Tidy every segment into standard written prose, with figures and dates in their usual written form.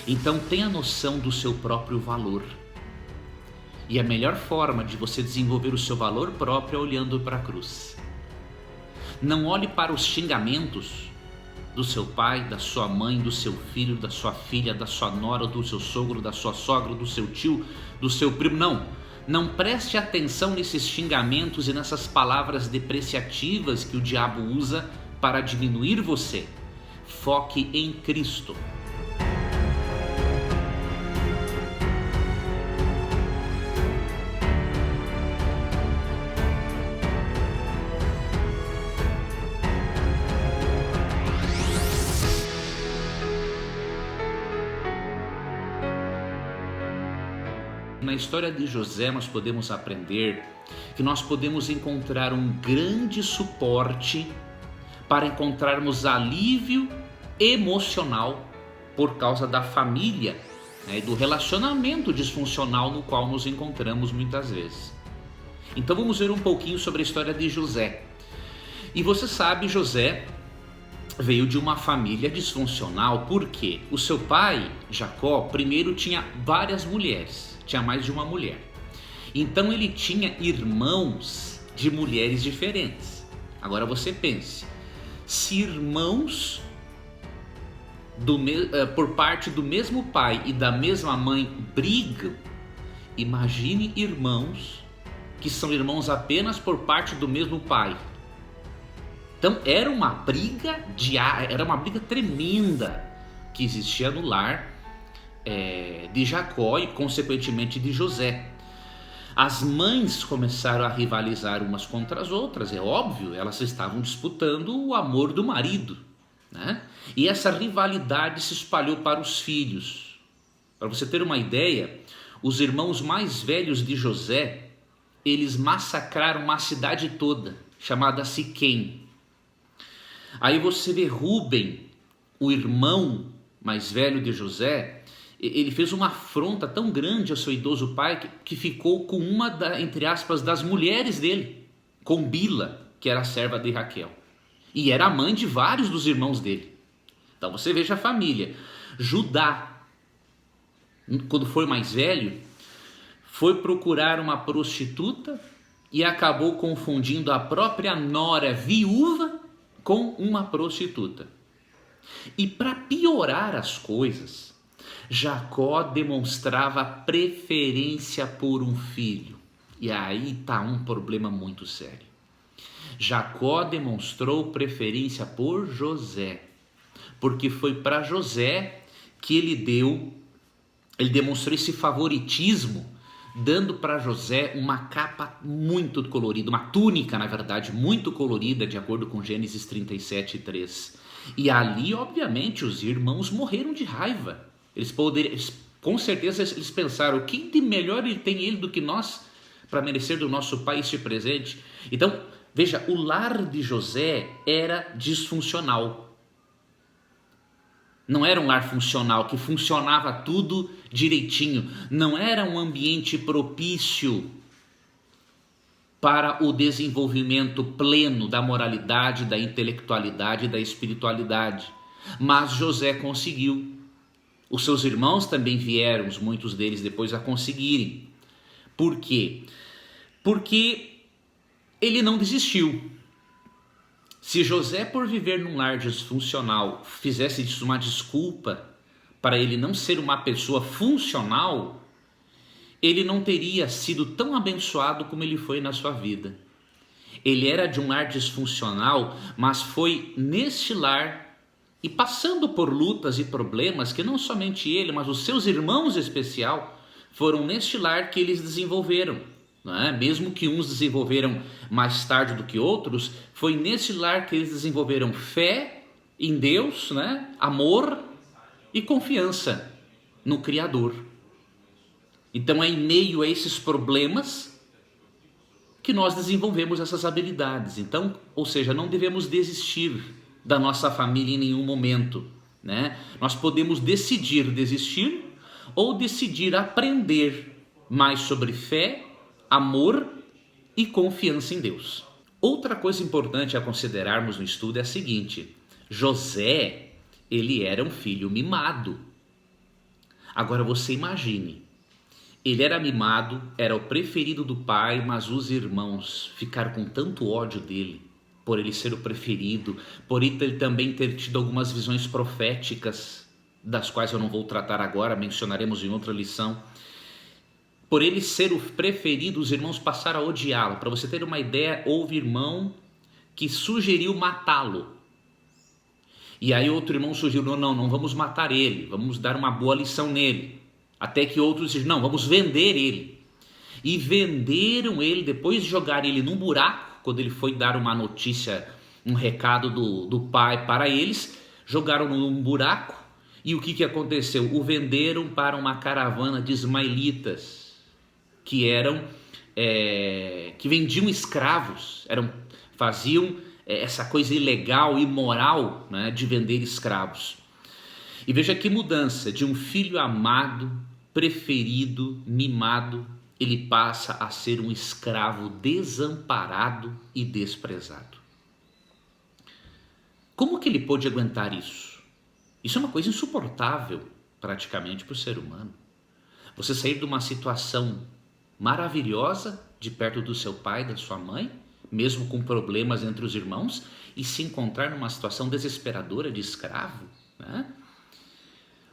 Então tenha noção do seu próprio valor. E a melhor forma de você desenvolver o seu valor próprio é olhando para a cruz. Não olhe para os xingamentos do seu pai, da sua mãe, do seu filho, da sua filha, da sua nora, do seu sogro, da sua sogra, do seu tio, do seu primo. Não preste atenção nesses xingamentos e nessas palavras depreciativas que o diabo usa para diminuir você. Foque em Cristo. Na história de José nós podemos aprender que nós podemos encontrar um grande suporte para encontrarmos alívio emocional por causa da família, né, e do relacionamento disfuncional no qual nos encontramos muitas vezes. Então vamos ver um pouquinho sobre a história de José. E você sabe, José veio de uma família disfuncional porque o seu pai, Jacó, primeiro tinha várias mulheres. Tinha mais de uma mulher. Então ele tinha irmãos de mulheres diferentes. Agora você pense, se irmãos por parte do mesmo pai e da mesma mãe brigam, imagine irmãos que são irmãos apenas por parte do mesmo pai. Então era uma briga tremenda que existia no lar de Jacó e consequentemente de José. As mães começaram a rivalizar umas contra as outras, é óbvio, elas estavam disputando o amor do marido, né? E essa rivalidade se espalhou para os filhos. Para você ter uma ideia, os irmãos mais velhos de José, eles massacraram uma cidade toda, chamada Siquém. Aí você vê Rúben, o irmão mais velho de José, ele fez uma afronta tão grande ao seu idoso pai que ficou com uma, entre aspas, das mulheres dele, com Bila, que era a serva de Raquel. E era a mãe de vários dos irmãos dele. Então você veja a família. Judá, quando foi mais velho, foi procurar uma prostituta e acabou confundindo a própria nora viúva com uma prostituta. E para piorar as coisas, Jacó demonstrava preferência por um filho. E aí está um problema muito sério. Jacó demonstrou preferência por José, porque foi para José que ele demonstrou esse favoritismo, dando para José uma capa muito colorida, uma túnica, na verdade, muito colorida, de acordo com Gênesis 37:3. E ali, obviamente, os irmãos morreram de raiva. Com certeza eles pensaram, o que de melhor tem ele do que nós para merecer do nosso pai este presente? Então, veja, o lar de José era disfuncional. Não era um lar funcional, que funcionava tudo direitinho. Não era um ambiente propício para o desenvolvimento pleno da moralidade, da intelectualidade e da espiritualidade. Mas José conseguiu. Os seus irmãos também vieram, muitos deles depois, a conseguirem. Por quê? Porque ele não desistiu. Se José, por viver num lar disfuncional, fizesse disso uma desculpa para ele não ser uma pessoa funcional, ele não teria sido tão abençoado como ele foi na sua vida. Ele era de um lar disfuncional, mas foi neste lar, e passando por lutas e problemas que não somente ele, mas os seus irmãos em especial, foram neste lar que eles desenvolveram. Não é? Mesmo que uns desenvolveram mais tarde do que outros, foi nesse lar que eles desenvolveram fé em Deus, né? Amor e confiança no Criador. Então é em meio a esses problemas que nós desenvolvemos essas habilidades. Então, ou seja, não devemos desistir da nossa família em nenhum momento, né? Nós podemos decidir desistir ou decidir aprender mais sobre fé, amor e confiança em Deus. Outra coisa importante a considerarmos no estudo é a seguinte: José, ele era um filho mimado. Agora você imagine, ele era mimado, era o preferido do pai, mas os irmãos ficaram com tanto ódio dele, por ele ser o preferido, por ele também ter tido algumas visões proféticas, das quais eu não vou tratar agora, mencionaremos em outra lição. Por ele ser o preferido, os irmãos passaram a odiá-lo. Para você ter uma ideia, houve irmão que sugeriu matá-lo. E aí outro irmão sugeriu, não vamos matar ele, vamos dar uma boa lição nele. Até que outros disseram, não, vamos vender ele. E venderam ele, depois de jogar ele num buraco, quando ele foi dar uma notícia, um recado do pai para eles, jogaram num buraco. E o que aconteceu? O venderam para uma caravana de ismaelitas, que vendiam escravos, faziam essa coisa ilegal, imoral, né, de vender escravos. E veja que mudança, de um filho amado, preferido, mimado, ele passa a ser um escravo desamparado e desprezado. Como que ele pôde aguentar isso? Isso é uma coisa insuportável, praticamente, para o ser humano. Você sair de uma situação maravilhosa, de perto do seu pai, da sua mãe, mesmo com problemas entre os irmãos, e se encontrar numa situação desesperadora de escravo, né?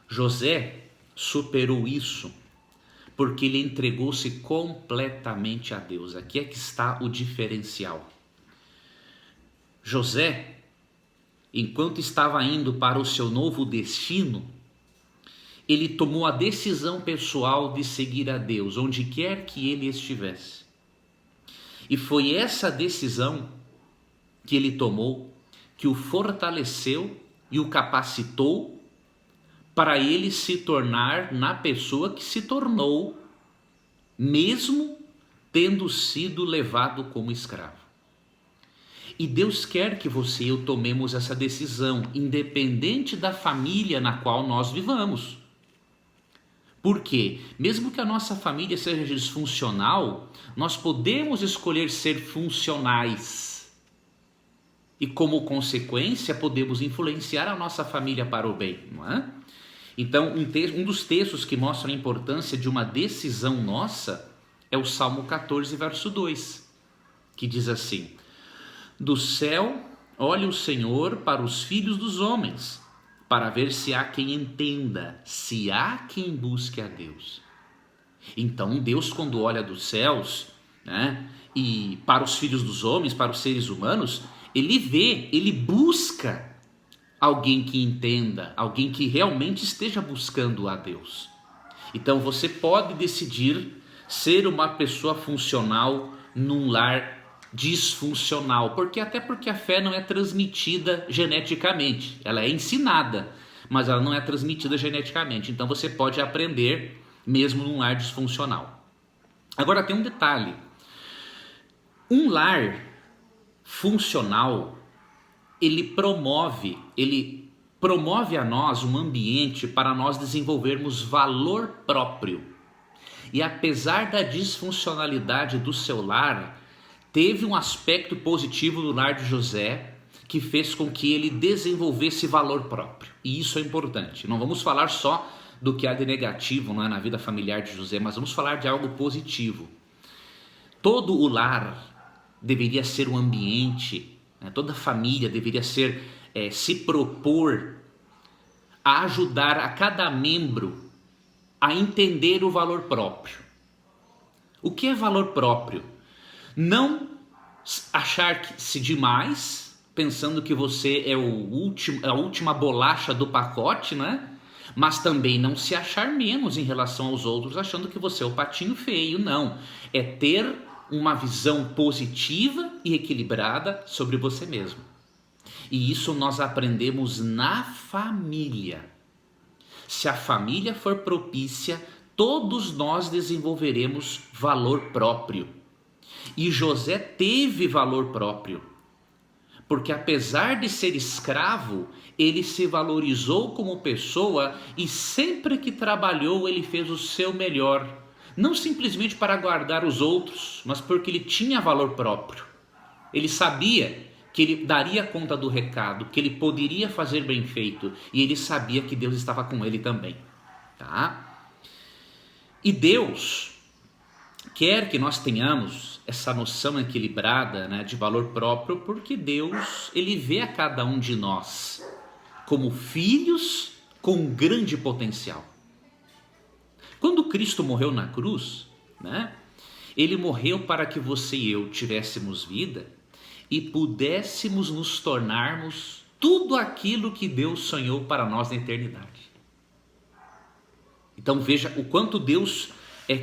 José superou isso porque ele entregou-se completamente a Deus. Aqui é que está o diferencial. José, enquanto estava indo para o seu novo destino, ele tomou a decisão pessoal de seguir a Deus, onde quer que ele estivesse. E foi essa decisão que ele tomou, que o fortaleceu e o capacitou para ele se tornar na pessoa que se tornou, mesmo tendo sido levado como escravo. E Deus quer que você e eu tomemos essa decisão, independente da família na qual nós vivamos. Por quê? Mesmo que a nossa família seja disfuncional, nós podemos escolher ser funcionais. E como consequência, podemos influenciar a nossa família para o bem, não é? Então, um dos textos que mostra a importância de uma decisão nossa é o Salmo 14, verso 2, que diz assim: do céu olha o Senhor para os filhos dos homens, para ver se há quem entenda, se há quem busque a Deus. Então, Deus, quando olha dos céus, né, e para os filhos dos homens, para os seres humanos, ele vê, ele busca alguém que entenda, alguém que realmente esteja buscando a Deus. Então você pode decidir ser uma pessoa funcional num lar disfuncional, porque a fé não é transmitida geneticamente, ela é ensinada, mas ela não é transmitida geneticamente. Então você pode aprender mesmo num lar disfuncional. Agora tem um detalhe: um lar funcional, ele promove a nós um ambiente para nós desenvolvermos valor próprio. E apesar da disfuncionalidade do seu lar, teve um aspecto positivo no lar de José que fez com que ele desenvolvesse valor próprio. E isso é importante. Não vamos falar só do que há de negativo, não é, na vida familiar de José, mas vamos falar de algo positivo. Todo o lar deveria ser um ambiente, toda família deveria se propor a ajudar a cada membro a entender o valor próprio. O que é valor próprio? Não achar-se demais, pensando que você é a última bolacha do pacote, né? Mas também não se achar menos em relação aos outros, achando que você é o patinho feio. Não, é ter uma visão positiva e equilibrada sobre você mesmo. E isso nós aprendemos na família. Se a família for propícia, todos nós desenvolveremos valor próprio. E José teve valor próprio, porque apesar de ser escravo, ele se valorizou como pessoa e sempre que trabalhou ele fez o seu melhor. Não simplesmente para agradar os outros, mas porque ele tinha valor próprio. Ele sabia que ele daria conta do recado, que ele poderia fazer bem feito, e ele sabia que Deus estava com ele também, tá? E Deus quer que nós tenhamos essa noção equilibrada, né, de valor próprio, porque Deus, ele vê a cada um de nós como filhos com grande potencial. Quando Cristo morreu na cruz, né, ele morreu para que você e eu tivéssemos vida e pudéssemos nos tornarmos tudo aquilo que Deus sonhou para nós na eternidade. Então veja o quanto Deus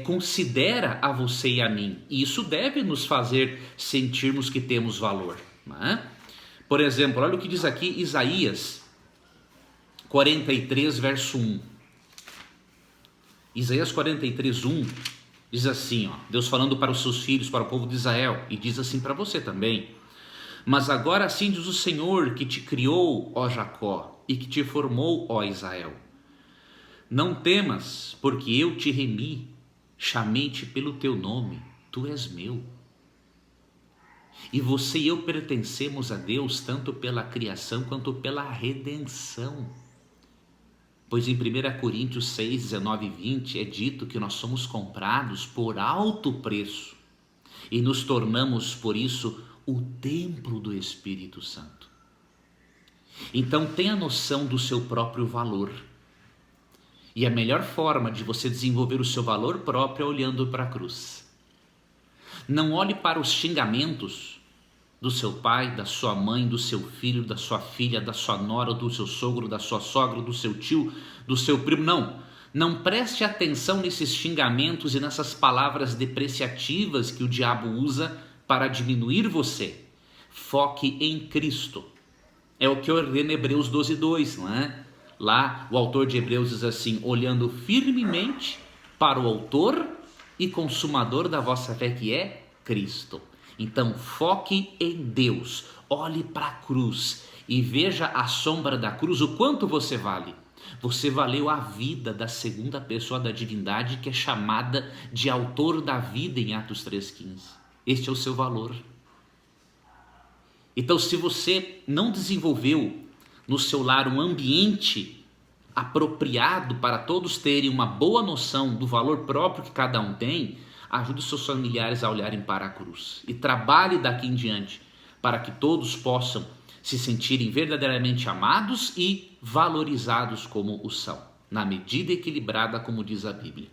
considera a você e a mim. E isso deve nos fazer sentirmos que temos valor, né? Por exemplo, olha o que diz aqui Isaías 43, verso 1. Isaías 43, 1 diz assim, ó, Deus falando para os seus filhos, para o povo de Israel, e diz assim para você também: mas agora assim diz o Senhor que te criou, ó Jacó, e que te formou, ó Israel. Não temas, porque eu te remi, chamei-te pelo teu nome, tu és meu. E você e eu pertencemos a Deus tanto pela criação quanto pela redenção. Pois em 1 Coríntios 6, 19 e 20 é dito que nós somos comprados por alto preço e nos tornamos por isso o templo do Espírito Santo. Então tenha noção do seu próprio valor. E a melhor forma de você desenvolver o seu valor próprio é olhando para a cruz. Não olhe para os xingamentos do seu pai, da sua mãe, do seu filho, da sua filha, da sua nora, do seu sogro, da sua sogra, do seu tio, do seu primo. Não preste atenção nesses xingamentos e nessas palavras depreciativas que o diabo usa para diminuir você. Foque em Cristo. É o que ordena Hebreus 12, 2, não é? Lá o autor de Hebreus diz assim: olhando firmemente para o autor e consumador da vossa fé, que é Cristo. Então foque em Deus, olhe para a cruz e veja a sombra da cruz, o quanto você vale. Você valeu a vida da segunda pessoa da divindade, que é chamada de autor da vida em Atos 3,15. Este é o seu valor. Então, se você não desenvolveu no seu lar um ambiente apropriado para todos terem uma boa noção do valor próprio que cada um tem, ajude os seus familiares a olharem para a cruz e trabalhe daqui em diante para que todos possam se sentirem verdadeiramente amados e valorizados como o são, na medida equilibrada, como diz a Bíblia.